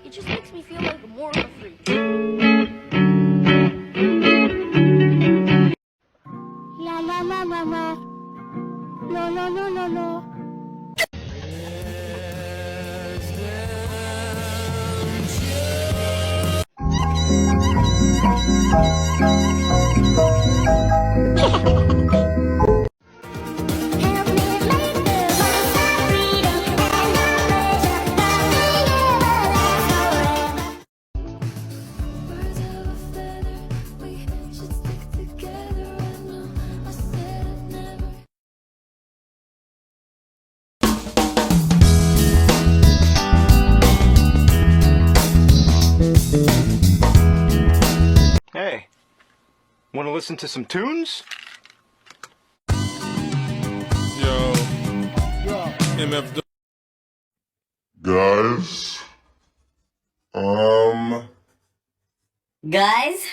It just makes me feel like more of a freak. La la la la la. La la la la la. Hey, want to listen to some tunes? Yo, MF. Guys, Guys?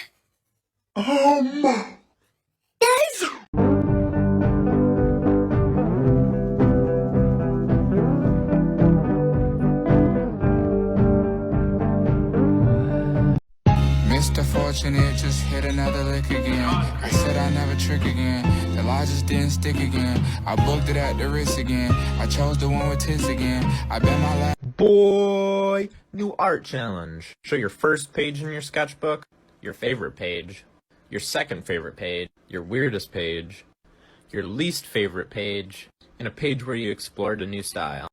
Mr. Fortunate just hit another lick again. I said I never trick again. The lie just didn't stick again. I booked it at the Ritz again. I chose the one with tits again. I bet my last. Boy, new art challenge. Show your first page in your sketchbook, your favorite page, your second favorite page, your weirdest page, your least favorite page, and a page where you explored a new style.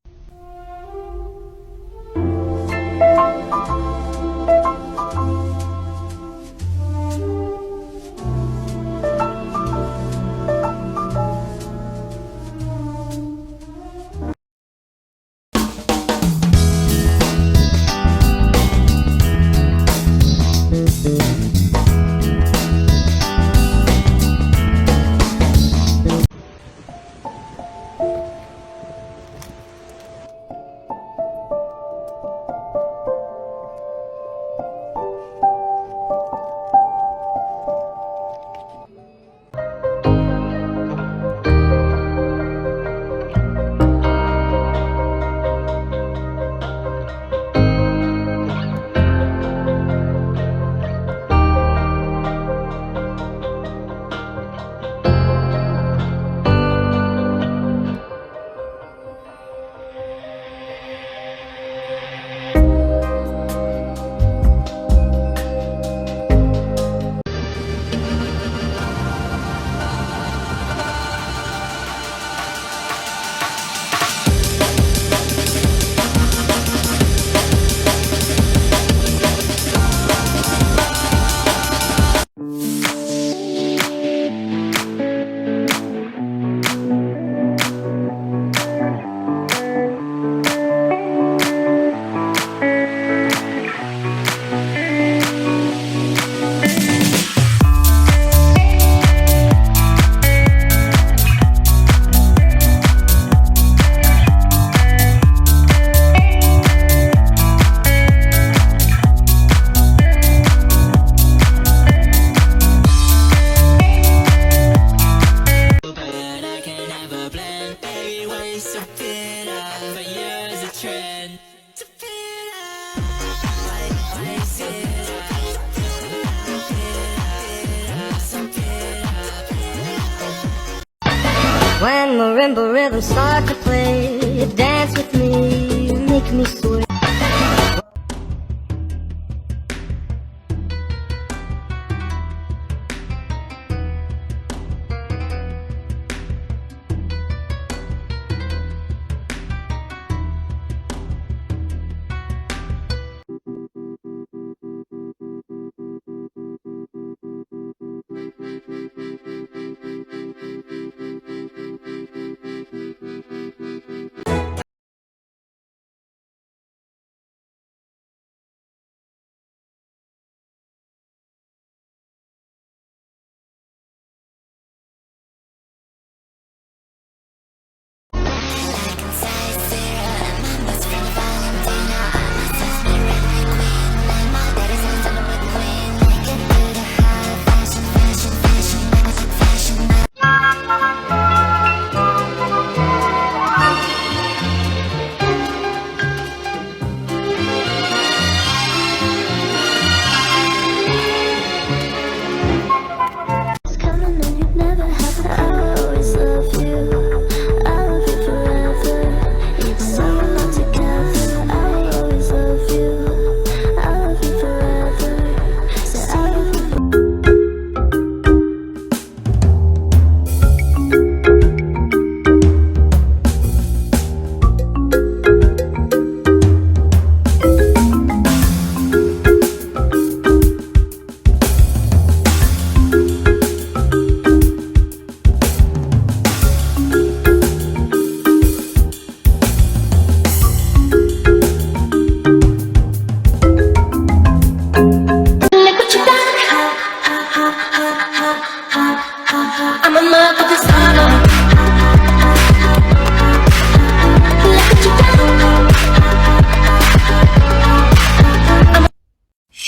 When marimba rhythms start to play, dance with me, make me sway.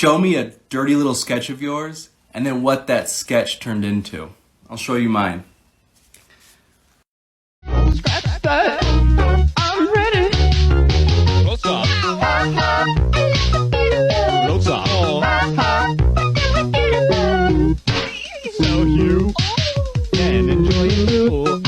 show me a dirty little sketch of yours, and then what that sketch turned into. I'll show you mine. So you can enjoy you.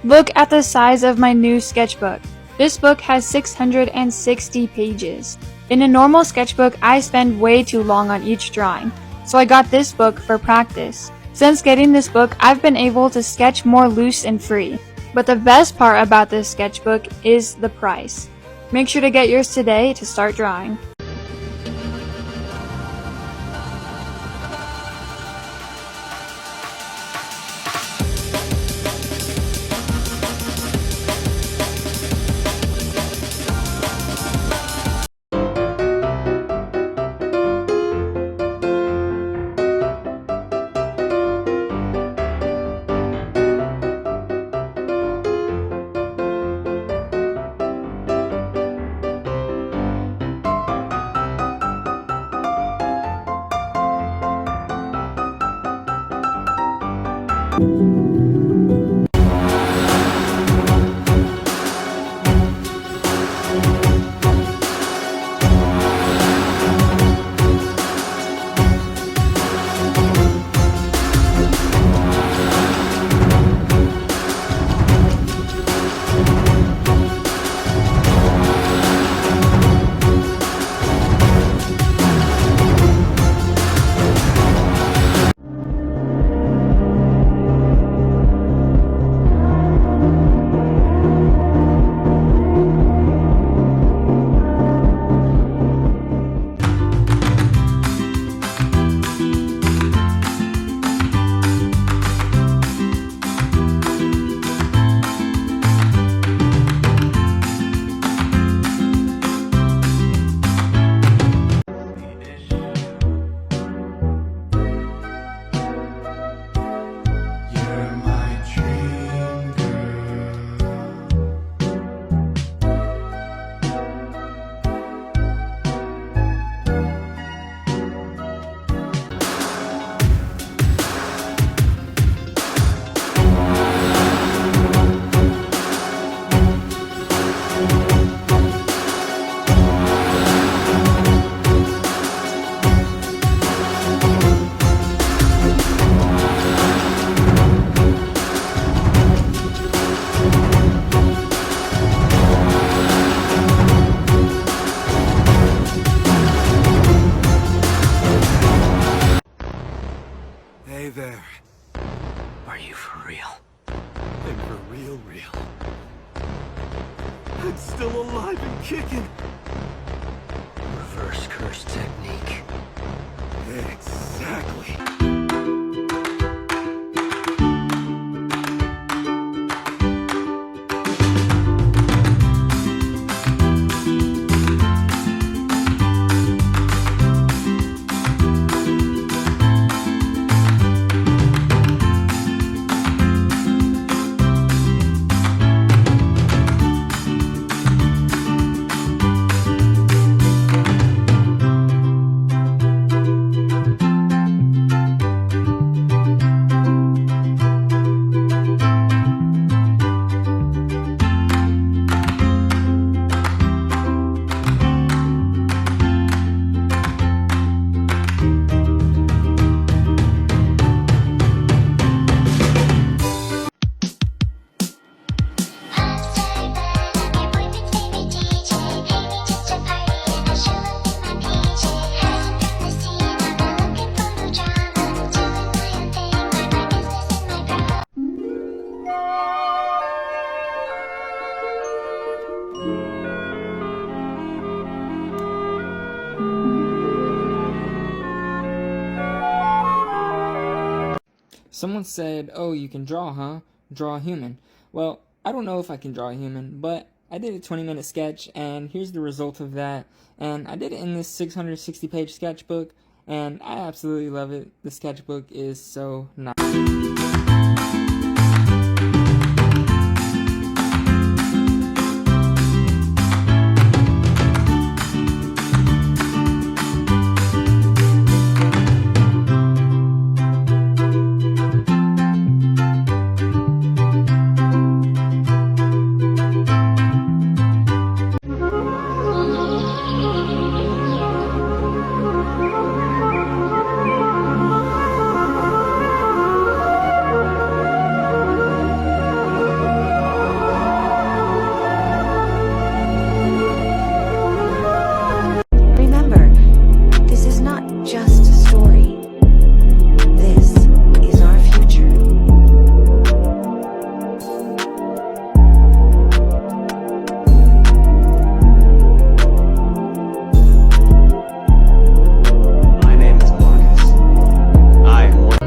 Look at the size of my new sketchbook. This book has 660 pages. In a normal sketchbook, I spend way too long on each drawing, so I got this book for practice. Since getting this book, I've been able to sketch more loose and free. But the best part about this sketchbook is the price. Make sure to get yours today to start drawing. Hey there. Are you for real? I'm for real. I'm still alive and kicking. Reverse curse technique. Exactly. Someone said, oh, you can draw, huh? Draw a human. Well, I don't know if I can draw a human, but I did a 20-minute sketch, and here's the result of that. And I did it in this 660-page sketchbook, and I absolutely love it. The sketchbook is so nice. Remember, this is not just a story. This is our future. My name is Marcus. I am one.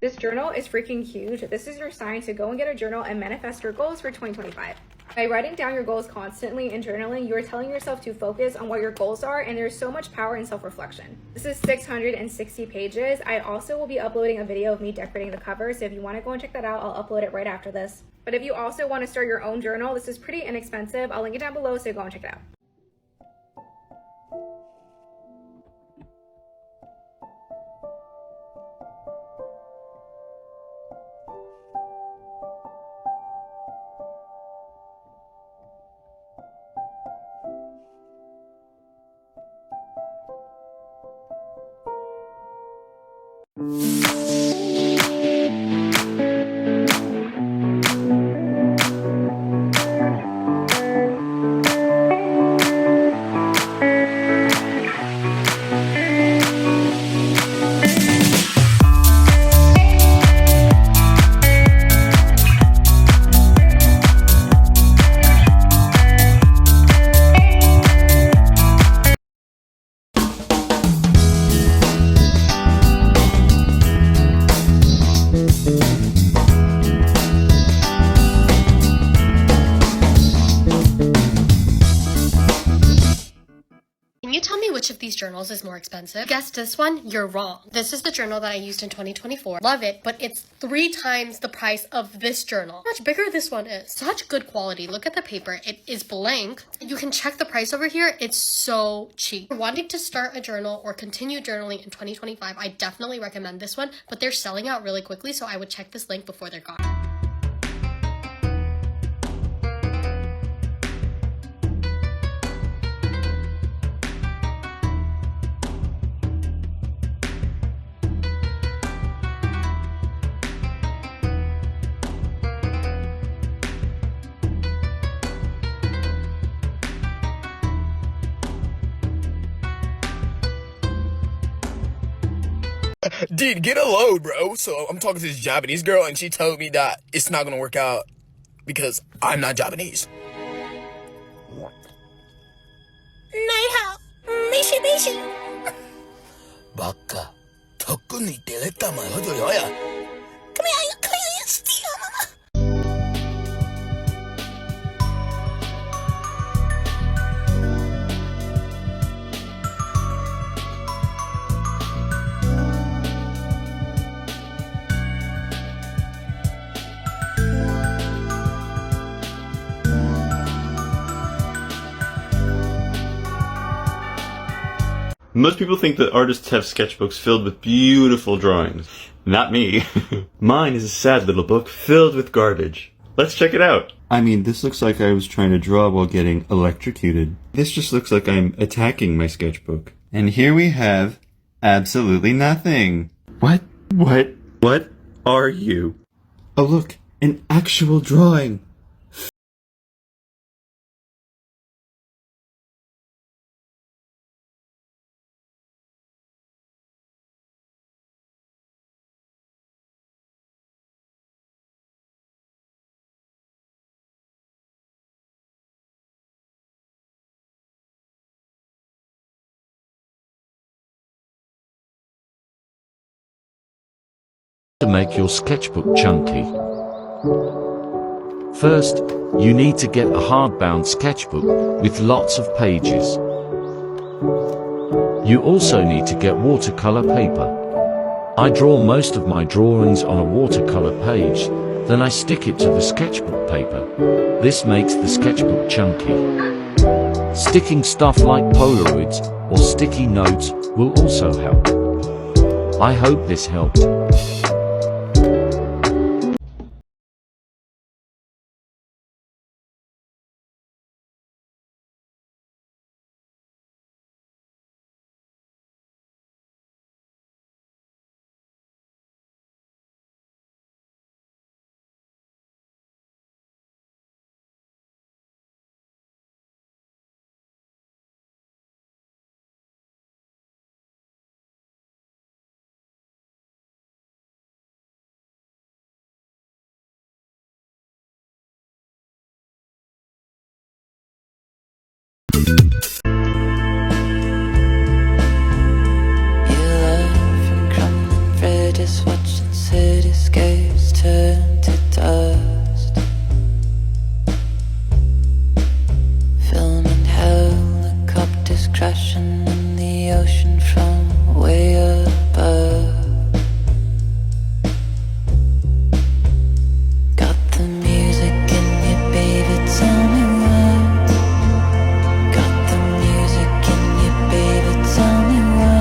This journal is freaking huge. This is your sign to go and get a journal and manifest your goals for 2025. By writing down your goals constantly and journaling, you are telling yourself to focus on what your goals are, and there's so much power in self-reflection. This is 660 pages. I also will be uploading a video of me decorating the cover, so if you want to go and check that out, I'll upload it right after this. But if you also want to start your own journal, this is pretty inexpensive. I'll link it down below, so go and check it out. Can you tell me which of these journals is more expensive? Guess this one? You're wrong. This is the journal that I used in 2024. Love it, but it's 3 times the price of this journal. How much bigger this one is. Such good quality. Look at the paper. It is blank. You can check the price over here. It's so cheap. If you're wanting to start a journal or continue journaling in 2025, I definitely recommend this one, but they're selling out really quickly, so I would check this link before they're gone. Dude, get a load, bro. So I'm talking to this Japanese girl, and she told me that it's not gonna work out because I'm not Japanese. 你好，没事没事。バカ、特に出れたまほどよや。Come here, you crazy steal, mama. Most people think that artists have sketchbooks filled with beautiful drawings. Not me. Mine is a sad little book filled with garbage. Let's check it out. I mean, this looks like I was trying to draw while getting electrocuted. This just looks like I'm attacking my sketchbook. And here we have absolutely nothing. What are you? Oh look, an actual drawing. To make your sketchbook chunky. First, you need to get a hardbound sketchbook with lots of pages. You also need to get watercolor paper. I draw most of my drawings on a watercolor page, then I stick it to the sketchbook paper. This makes the sketchbook chunky. Sticking stuff like Polaroids or sticky notes will also help. I hope this helped. Watching cityscapes turn to dust, filming helicopters crashing in the ocean from way above. Got the music in you, baby, tell me why. Got the music in you, baby, tell me why.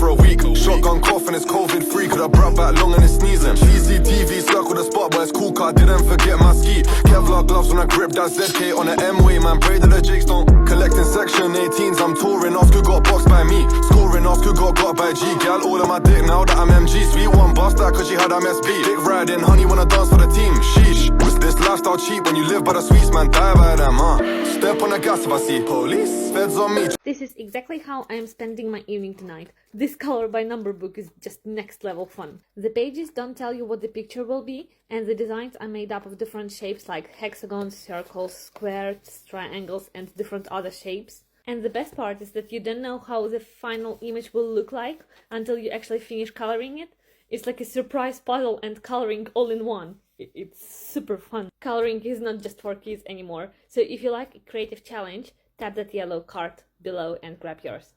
for a week. Shotgun cough and it's COVID free. Could have brought back lung and it's sneezing. CCTV circle the spot, but it's cool car. Didn't forget my ski. Kevlar gloves when I grip that ZK on the M-way, man. Pray that the jakes don't. Collecting section 18s, I'm touring. Oscar got boxed by me. Scoring Oscar got by G. Gal all on my dick now that I'm MG. Sweet one bust that cause she had MSB. Dick riding, honey wanna dance for the team. Sheesh. Was this lifestyle cheap when you live by the sweets, man? Die by them, huh? Step on the gas if I see police. Feds on me. This is exactly how I am spending my evening tonight. This color by number book is just next level fun. The pages don't tell you what the picture will be, and the designs are made up of different shapes like hexagons, circles, squares, triangles, and different other shapes. And the best part is that you don't know how the final image will look like until you actually finish coloring it. It's like a surprise puzzle and coloring all in one. It's super fun. Coloring is not just for kids anymore. So if you like a creative challenge, tap that yellow card below and grab yours.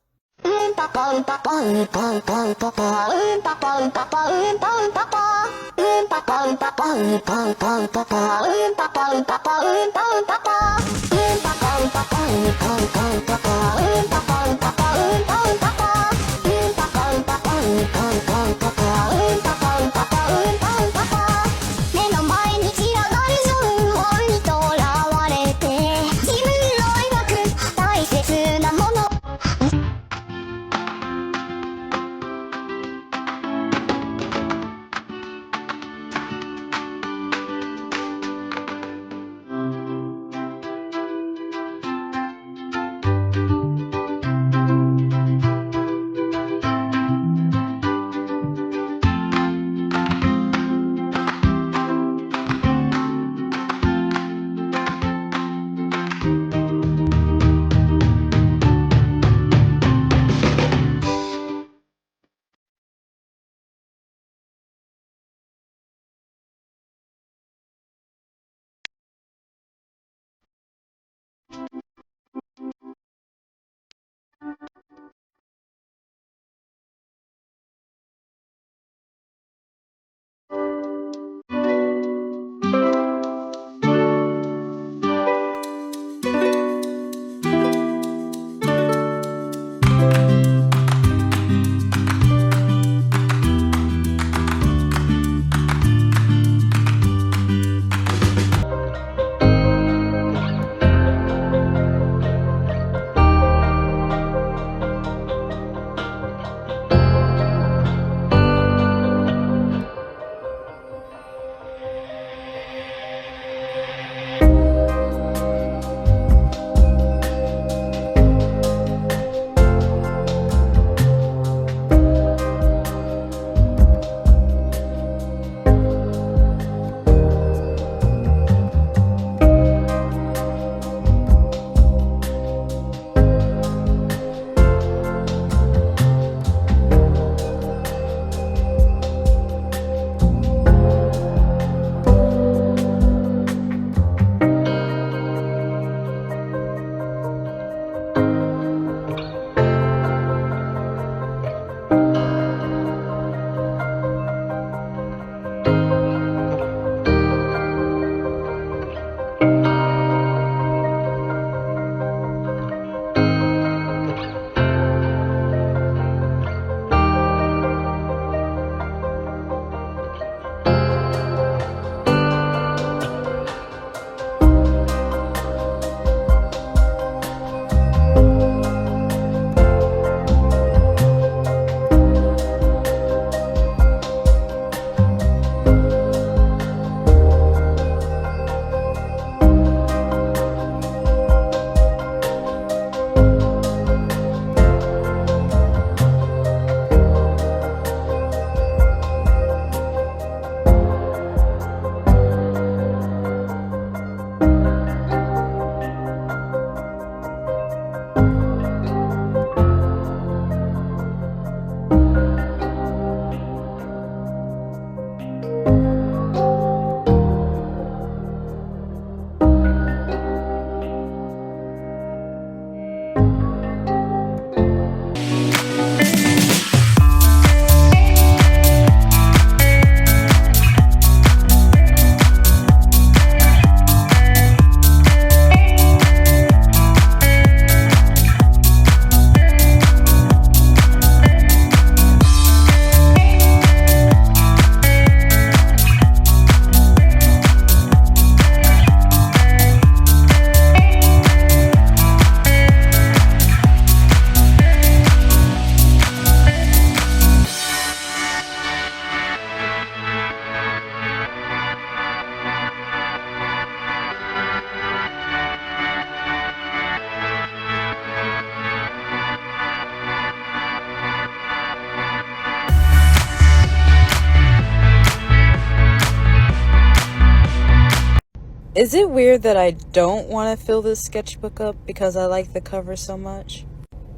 Is it weird that I don't want to fill this sketchbook up because I like the cover so much?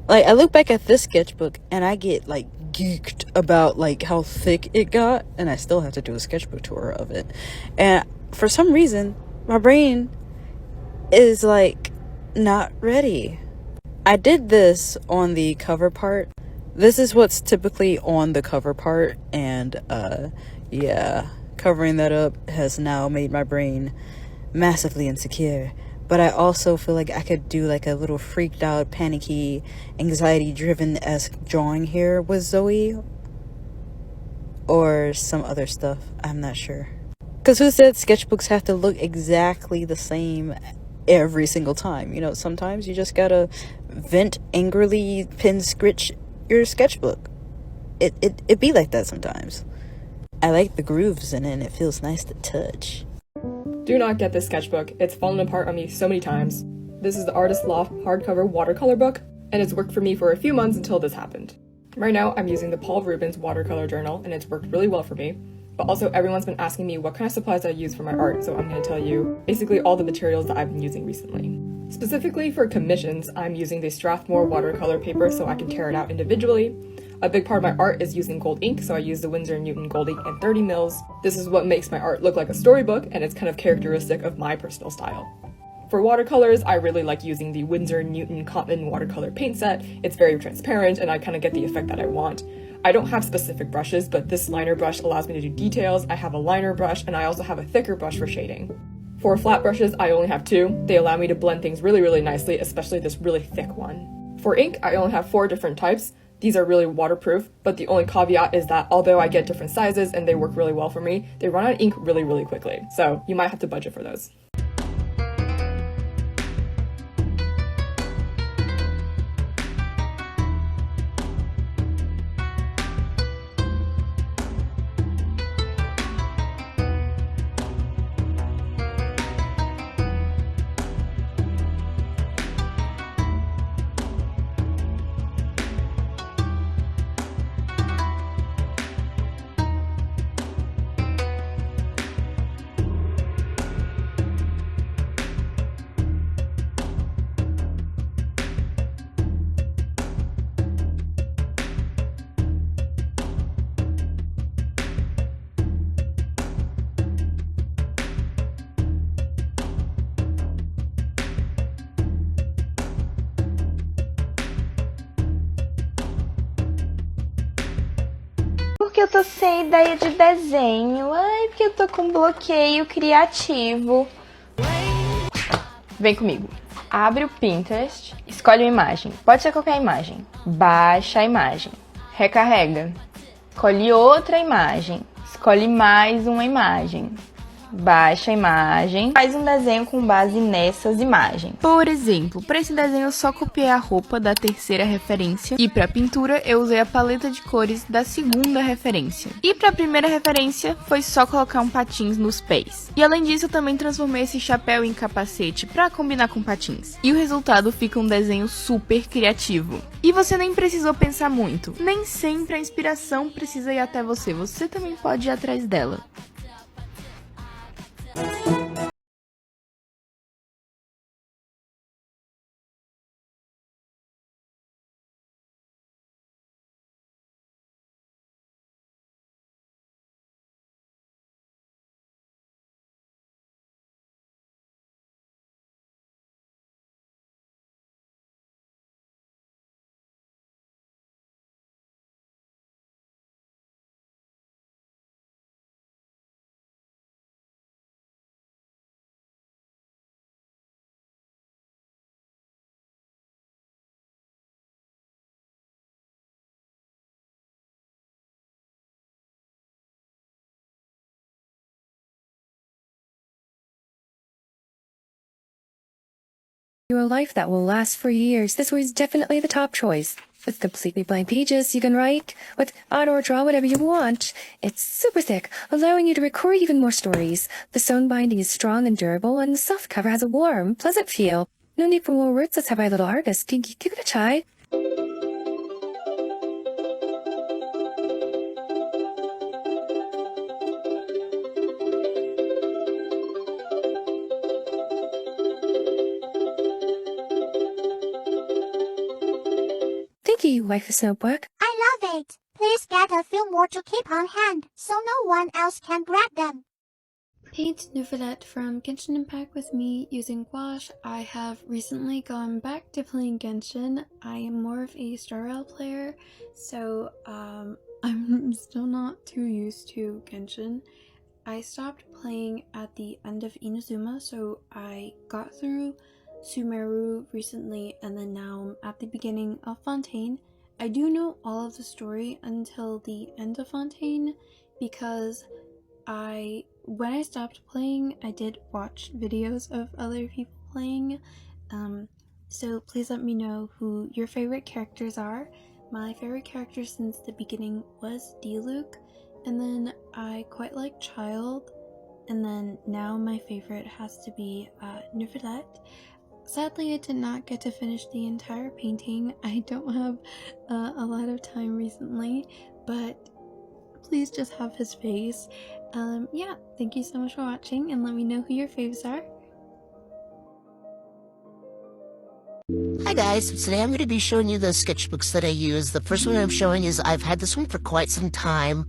Like, I look back at this sketchbook and I get, like, geeked about, like, how thick it got, and I still have to do a sketchbook tour of it. And for some reason, my brain is, like, not ready. I did this on the cover part. This is what's typically on the cover part, and, yeah, covering that up has now made my brain massively insecure. But I also feel like I could do like a little freaked out, panicky, anxiety-driven-esque drawing here with Zoe. Or some other stuff. I'm not sure. Because who said sketchbooks have to look exactly the same every single time? You know, sometimes you just gotta vent angrily, pen scritch your sketchbook. It be like that sometimes. I like the grooves in it and it feels nice to touch. Do not get this sketchbook. It's fallen apart on me so many times. This is the Artist Loft hardcover watercolor book, and it's worked for me for a few months until this happened. Right now, I'm using the Paul Rubens watercolor journal, and it's worked really well for me. But also, everyone's been asking me what kind of supplies I use for my art, so I'm going to tell you basically all the materials that I've been using recently. Specifically for commissions, I'm using the Strathmore watercolor paper so I can tear it out individually. A big part of my art is using gold ink, so I use the Winsor & Newton gold ink in 30 mils. This is what makes my art look like a storybook, and it's kind of characteristic of my personal style. For watercolors, I really like using the Winsor & Newton Cotton watercolor paint set. It's very transparent, and I kind of get the effect that I want. I don't have specific brushes, but this liner brush allows me to do details. I have a liner brush, and I also have a thicker brush for shading. For flat brushes, I only have 2. They allow me to blend things really, really nicely, especially this really thick one. For ink, I only have 4 different types. These are really waterproof, but the only caveat is that although I get different sizes and they work really well for me, they run out of ink really, really quickly. So you might have to budget for those. Porque eu tô sem ideia de desenho. Ai, porque eu tô com bloqueio criativo. Vem comigo. Abre o Pinterest, escolhe uma imagem. Pode ser qualquer imagem. Baixa a imagem. Recarrega. Escolhe outra imagem. Escolhe mais uma imagem. Baixa a imagem, faz um desenho com base nessas imagens. Por exemplo, para esse desenho eu só copiei a roupa da terceira referência e para a pintura eu usei a paleta de cores da segunda referência. E para a primeira referência foi só colocar um patins nos pés. E além disso eu também transformei esse chapéu em capacete para combinar com patins. E o resultado fica um desenho super criativo. E você nem precisou pensar muito. Nem sempre a inspiração precisa ir até você, você também pode ir atrás dela. A life that will last for years. This was definitely the top choice. With completely blank pages, you can write, add or draw whatever you want. It's super thick, allowing you to record even more stories. The sewn binding is strong and durable, and the soft cover has a warm, pleasant feel. No need for more words. Let's have our little artist. Give it a try. do you like this notebook? I love it. Please get a few more to keep on hand so no one else can grab them. Paint Novelet from Genshin Impact with me using gouache. I have recently gone back to playing Genshin. I am more of a Star Rail player, so I'm still not too used to Genshin. I stopped playing at the end of Inazuma, so I got through Sumeru recently, and then now I'm at the beginning of Fontaine. I do know all of the story until the end of Fontaine, because when I stopped playing, I did watch videos of other people playing, so please let me know who your favorite characters are. My favorite character since the beginning was Diluc, and then I quite like Child, and then now my favorite has to be Novelet. Sadly, I did not get to finish the entire painting. I don't have a lot of time recently, but please just have his face. Yeah, thank you so much for watching, and let me know who your faves are. Hi guys, today I'm going to be showing you the sketchbooks that I use. The first one I'm showing is I've had this one for quite some time.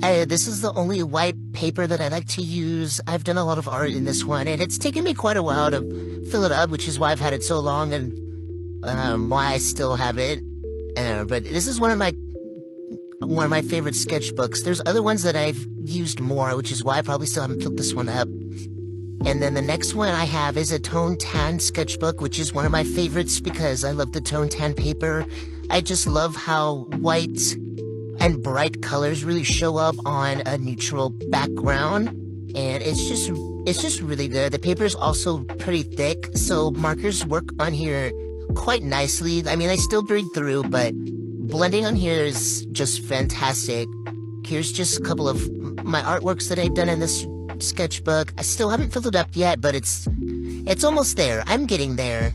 This is the only white paper that I like to use. I've done a lot of art in this one, and it's taken me quite a while to fill it up, which is why I've had it so long and why I still have it. But this is one of my favorite sketchbooks. There's other ones that I've used more, which is why I probably still haven't filled this one up. And then the next one I have is a tone tan sketchbook, which is one of my favorites because I love the tone tan paper. I just love how white and bright colors really show up on a neutral background. And it's just really good. The paper is also pretty thick, so markers work on here quite nicely. I mean, I still breathe through, but blending on here is just fantastic. Here's just a couple of my artworks that I've done in this sketchbook. I still haven't filled it up yet, but it's almost there. I'm getting there.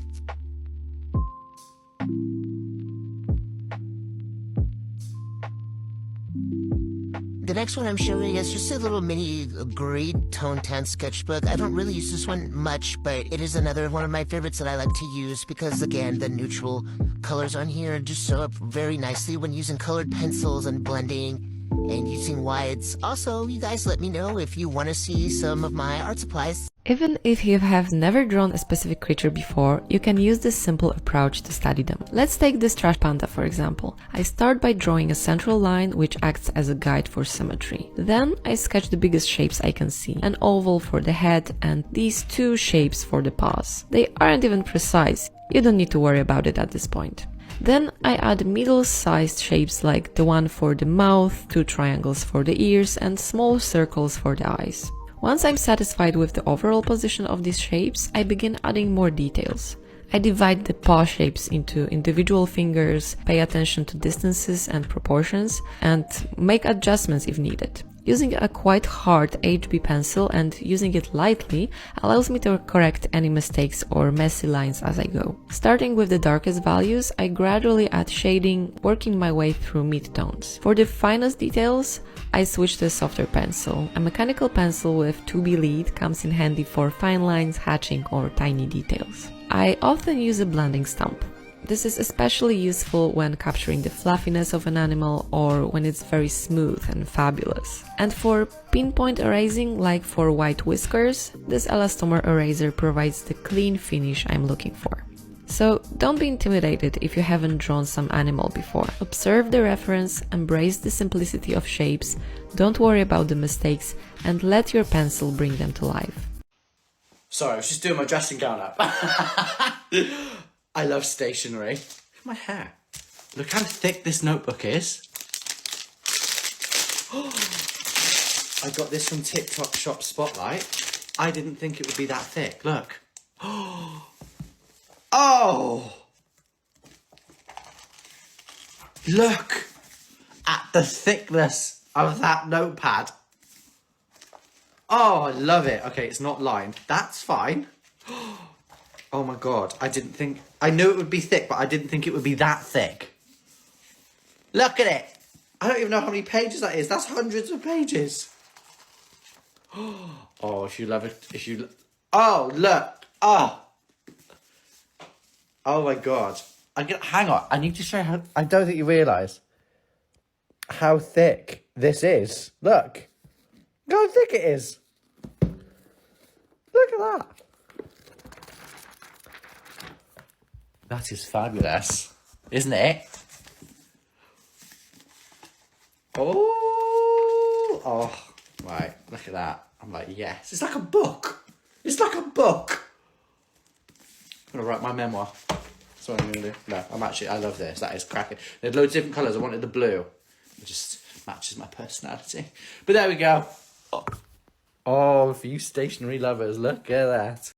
The next one I'm showing is just a little mini green tone tan sketchbook. I don't really use this one much, but it is another one of my favorites that I like to use because, again, the neutral colors on here just show up very nicely when using colored pencils and blending and using whites. Also, you guys let me know if you want to see some of my art supplies. Even if you have never drawn a specific creature before, you can use this simple approach to study them. Let's take this trash panda for example. I start by drawing a central line which acts as a guide for symmetry. Then I sketch the biggest shapes I can see, an oval for the head and these two shapes for the paws. They aren't even precise, you don't need to worry about it at this point. Then I add middle-sized shapes like the one for the mouth, two triangles for the ears and small circles for the eyes. Once I'm satisfied with the overall position of these shapes, I begin adding more details. I divide the paw shapes into individual fingers, pay attention to distances and proportions, and make adjustments if needed. Using a quite hard HB pencil and using it lightly allows me to correct any mistakes or messy lines as I go. Starting with the darkest values, I gradually add shading, working my way through mid-tones. For the finest details, I switch to a softer pencil. A mechanical pencil with 2B lead comes in handy for fine lines, hatching or tiny details. I often use a blending stump. This is especially useful when capturing the fluffiness of an animal or when it's very smooth and fabulous. And for pinpoint erasing, like for white whiskers, this elastomer eraser provides the clean finish I'm looking for. So don't be intimidated if you haven't drawn some animal before. Observe the reference, embrace the simplicity of shapes, don't worry about the mistakes, and let your pencil bring them to life. Sorry, I was just doing my dressing gown up. I love stationery. Look at my hair. Look how thick this notebook is. I got this from TikTok Shop Spotlight. I didn't think it would be that thick. Look. Oh! Look at the thickness of that notepad. Oh, I love it. Okay, it's not lined. That's fine. Oh my god, I knew it would be thick, but I didn't think it would be that thick. Look at it. I don't even know how many pages that is. That's hundreds of pages. Oh, if you love it, oh, look. Oh. Oh my god. Hang on. I need to show you how... I don't think you realise how thick this is. Look. Look how thick it is. Look at that. That is fabulous. Isn't it? Oh, right, look at that. I'm like, yes. It's like a book. It's like a book. I'm going to write my memoir. That's what I'm going to do. No, I love this. That is cracking. There's loads of different colours. I wanted the blue. It just matches my personality. But there we go. Oh, for you stationery lovers, look at that.